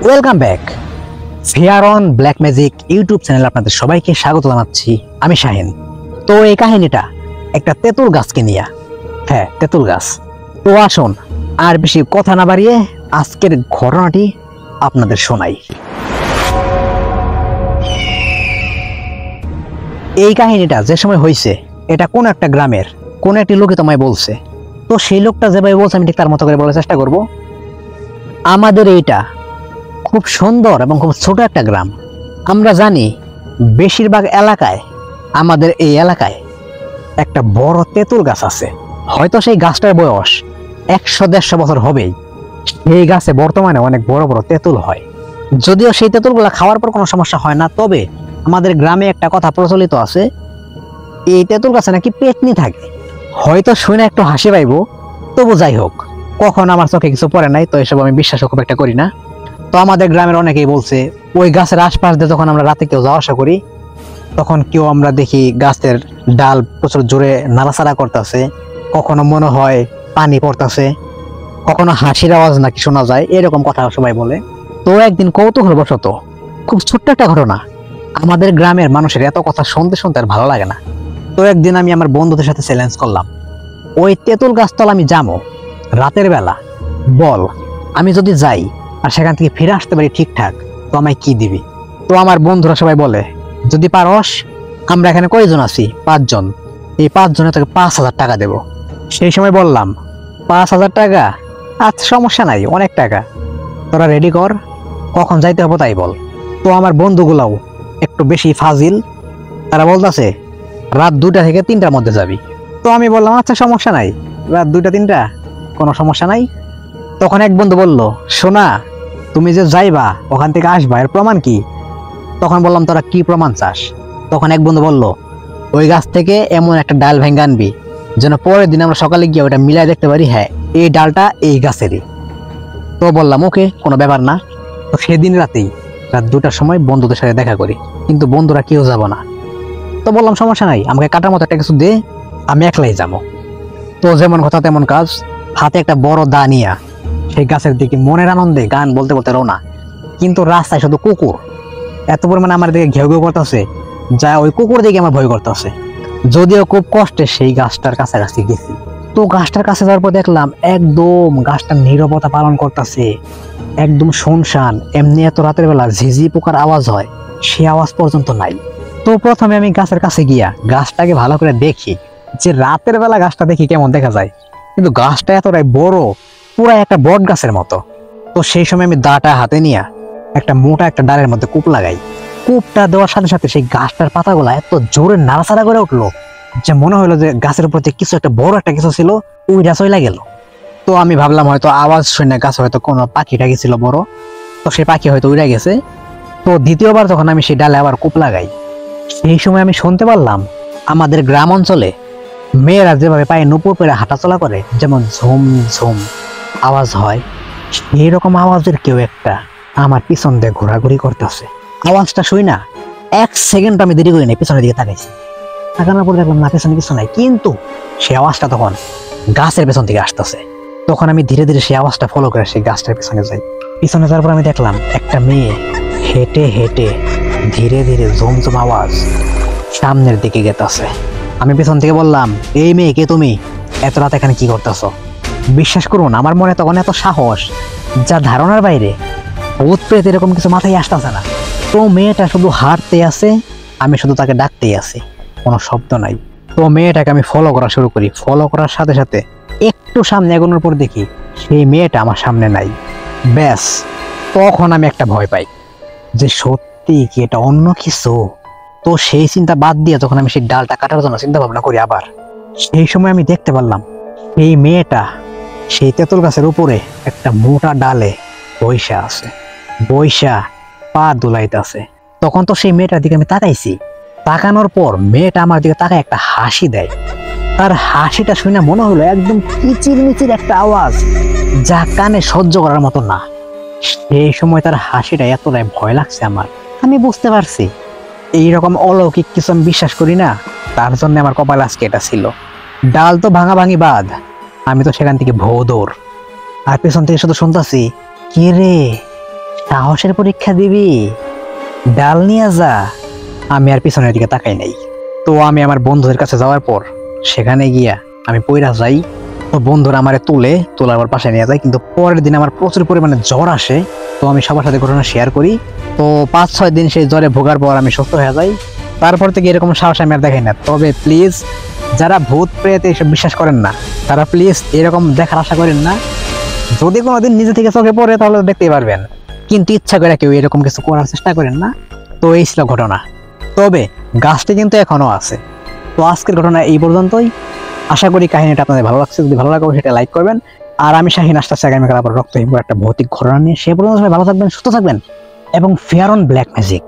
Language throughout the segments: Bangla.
Welcome back fair on black magic YouTube চ্যানেলে আপনাদের সবাইকে স্বাগত জানাচ্ছি। আমি শাহিন। তো এই কাহিনীটা একটা তেঁতুল গাছকে নিয়ে, হ্যাঁ তেঁতুল গাছ। তো আসুন আর বেশি কথা না বাড়িয়ে আজকের ঘটনাটি আপনাদের শোনাই। এই কাহিনীটা যে সময় হয়েছে এটা কোন একটা গ্রামের কোন একটি লোকে তোমায় বলছে। তো সেই লোকটা যেভাবে বলছে আমি ঠিক তার মতো করে বলার চেষ্টা করব। আমাদের এইটা খুব সুন্দর এবং খুব ছোট একটা গ্রাম। আমরা জানি বেশিরভাগ এলাকায়, আমাদের এই এলাকায় একটা বড় তেঁতুল গাছ আছে। হয়তো সেই গাছটার বয়স 100-150 বছর হবেই। সেই গাছে বর্তমানে অনেক বড় বড় তেঁতুল হয়। যদিও সেই তেঁতুলগুলো খাওয়ার পর কোনো সমস্যা হয় না, তবে আমাদের গ্রামে একটা কথা প্রচলিত আছে, এই তেঁতুল গাছে নাকি পেটনি থাকে। হয়তো শুনে একটু হাসি পাইব, তবু যাই হোক, কখন আমার চোখে কিছু পড়ে নাই, তো এসব আমি বিশ্বাস খুব একটা করি না। তো আমাদের গ্রামের অনেকেই বলছে ওই গাছের আশপাশ দিয়ে যখন আমরা রাতে কেউ যাওয়া আসা করি, তখন কেউ আমরা দেখি গাছের ডাল প্রচুর জোরে নাড়াচাড়া করতেছে, কখনো মনে হয় পানি পড়তেছে, কখনো হাসির আওয়াজ নাকি শোনা যায়, এরকম কথা সবাই বলে। তো একদিন কৌতূহলবশত, খুব ছোট্ট একটা ঘটনা, আমাদের গ্রামের মানুষের এত কথা শুনতে শুনতে আর ভালো লাগে না। তো একদিন আমি আমার বন্ধুদের সাথে চ্যালেঞ্জ করলাম, ওই তেঁতুল গাছতল আমি যাবো রাতের বেলা, বল আমি যদি যাই আর সেখান থেকে ফিরে আসতে পারি ঠিকঠাক, তো আমায় কি দিবি? তো আমার বন্ধুরা সবাই বলে, যদি পারস, আমরা এখানে কয়জন আছি? 5 জন। এই 5 জনে তোকে 5000 টাকা দেব। সেই সময় বললাম, 5000 টাকা? আচ্ছা সমস্যা নাই, অনেক টাকা। তোরা রেডি কর, কখন যাইতে হবে তাই বল। তো আমার বন্ধুগুলাও একটু বেশি ফাজিল, তারা বলতেছে রাত 2টা থেকে 3টার মধ্যে যাবি। তো আমি বললাম আচ্ছা সমস্যা নাই, রাত 2টা-3টা কোনো সমস্যা নাই। তখন এক বন্ধু বলল, শোনা, তুমি যে যাইবা ওখান থেকে আসবা, এর প্রমাণ কি? তখন বললাম তোরা কি প্রমাণ চাস? তখন এক বন্ধু বলল, ওই গাছ থেকে এমন একটা ডাল ভেঙে আনবি যেন পরের দিন আমরা সকালে গিয়ে ওটা মিলাই দেখতে পারি, হ্যাঁ এই ডালটা এই গাছেরই। তো বললাম ওকে, কোনো ব্যাপার না। তো সেদিন রাতেই রাত 2টার সময় বন্ধুদের সাথে দেখা করি, কিন্তু বন্ধুরা কেউ যাব না। তো বললাম সমস্যা নাই, আমাকে কাটার মতো একটা কিছু দে, আমি একলাই যাবো। তো যেমন কথা তেমন কাজ, হাতে একটা বড় দা নিয়া সেই গাছের দিকে মনের আনন্দে গান বলতে বলতে রওনা। কিন্তু রাস্তায় শুধু কুকুর, এত পরিমাণে আমার দিকে ঘেউ ঘেউ করতেছে, যা ওই কুকুর দিকে আমার ভয় করতেছে। যদিও খুব কষ্টে সেই গাছটার কাছাকাছি গেছি। তো গাছটার কাছে যাওয়ার পর দেখলাম একদম গাছটার নীরবতা পালন করতেছে, একদম শুনশান। এমনি এত রাতের বেলা ঝিঝি পোকার আওয়াজ হয়, সে আওয়াজ পর্যন্ত নাই। তো প্রথমে আমি গাছের কাছে গিয়া গাছটাকে ভালো করে দেখি, যে রাতের বেলা গাছটা দেখি কেমন দেখা যায়। কিন্তু গাছটা এতটাই বড়, পুরা একটা বট গাছের মতো। তো সেই সময় আমি দাটা হাতে নিয়ে একটা মোটা একটা ডালের মধ্যে কূপ লাগাই। কূপটা দেওয়ার সাথে সাথে সেই গাছটার পাতাগুলা এত জোরে নাড়াচাড়া করে উঠলো যে মনে হলো যে গাছের উপর কিছু একটা বড় একটা কিছু ছিল, উইরা চইলা গেল। তো আমি ভাবলাম হয়তো আওয়াজ শুনে গাছ হয়তো কোনো পাখি টাকি ছিল বড়, তো সেই পাখি হয়তো উড়ে গেছে। তো দ্বিতীয়বার যখন আমি সেই ডালে আবার কূপ লাগাই, সেই সময় আমি শুনতে পারলাম আমাদের গ্রাম অঞ্চলে মেয়েরা যেভাবে পায়ে নুপুর পরে হাঁটাচলা করে, যেমন ঝুম ঝুম আওয়াজ হয়, এইরকম আওয়াজের কেউ একটা আমার পিছন দিয়ে ঘোরাঘুরি করতেছে। আওয়াজটা শুই না 1 সেকেন্ড আমি দেরি করি নাই, পিছনের দিকে তাকাইছি। তাকানোর পর দেখলাম না, পেছনে কিছু নাই, কিন্তু সেই আওয়াজটা তখন গাছের পেছন থেকে আসতেছে। তখন আমি ধীরে ধীরে সেই আওয়াজটা ফলো করে সেই গাছটার পিছনে যাই। পিছনে যাওয়ার পর আমি দেখলাম একটা মেয়ে হেঁটে হেঁটে ধীরে ধীরে ঝুমঝুম আওয়াজ সামনের দিকে গেতেছে। আমি পেছন থেকে বললাম, এই মেয়ে কে তুমি? এত রাত এখানে কি করতেছ? বিশ্বাস করুন, আমার মনে তখন এত সাহস যা ধারণার বাইরে। ভূত প্রেত এরকম কিছু মাথায় আসতেছে না। তো মেয়েটা শুধু হাঁটতে আছে, আমি শুধু তাকে ডাকতেই আছি, কোনো শব্দ নাই। তো মেয়েটাকে আমি ফলো করা শুরু করি। ফলো করার সাথে সাথে একটু সামনে এগোনোর পর দেখি সেই মেয়েটা আমার সামনে নাই। ব্যাস, তখন আমি একটা ভয় পাই যে সত্যি কি এটা অন্য কিছু। তো সেই চিন্তা বাদ দিয়ে যখন আমি সেই ডালটা কাটার জন্য চিন্তা ভাবনা করি, আবার সেই সময় আমি দেখতে পারলাম এই মেয়েটা সেই তেঁতুল গাছের উপরে একটা মোটা ডালে বইসা আছে, বইসা পা দুলাইতেছে। তখন তো সেই মেয়েটার দিকে আমি তাকাইছি। তাকানোর পর মেয়েটা আমার দিকে তাকায় একটা হাসি দেয়। তার হাসিটা শুনে মনে হলো একদম কিচির মিচির একটা আওয়াজ, যা কানে সহ্য করার মতো না। সেই সময় তার হাসিটা এতটাই ভয় লাগছে আমার। আমি বুঝতে পারছি এইরকম অলৌকিক কিছু আমি বিশ্বাস করি না, তার জন্য আমার কপাল আজকে এটা ছিল। ডাল তো ভাঙা ভাঙি বাদ, আমি তো সেখান থেকে ভৌ দৌড়। আর পেছন থেকে শুধু শুনতেছি, কে রে? সাহসের পরীক্ষা দিবি, ডাল নিয়ে যা। আমি আর পিছনের দিকে তাকাই নাই। তো আমি আমার বন্ধুদের কাছে যাওয়ার পর সেখানে গিয়া আমি পইরা যাই। তো বন্ধুরা আমারে তোলার পর পাশে নিয়ে যায়, কিন্তু পরের দিন আমার প্রচুর পরিমাণে জ্বর আসে। তো আমি সবার সাথে ঘটনা শেয়ার করি। তো 5-6 দিন সেই জ্বরে ভোগার পর আমি সুস্থ হয়ে যাই। তারপর থেকে এরকম সাহস আমি আর দেখাই না। তবে প্লিজ যারা ভূত প্রেতে এসব বিশ্বাস করেন না, তারা প্লিজ এরকম দেখার আশা করেন না। যদি কোনোদিন নিজে থেকে চোখে পড়ে তাহলে দেখতেই পারবেন, কিন্তু ইচ্ছা করে কেউ এরকম কিছু করার চেষ্টা করেন না। তো এই ছিল ঘটনা। তবে গাছটি কিন্তু এখনো আছে। তো আজকের ঘটনা এই পর্যন্তই। আশা করি কাহিনীটা আপনাদের ভালো লাগছে। যদি ভালো লাগে সেটা লাইক করবেন। আর আমি শাহিন আসতেছি আগামীকাল আবার রক্তহীন একটা ভৌতিক ঘটনা নিয়ে। সে পর্যন্ত সবাই ভালো থাকবেন, সুস্থ থাকবেন এবং fair on black magic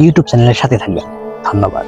YouTube চ্যানেলের সাথে থাকবেন। ধন্যবাদ।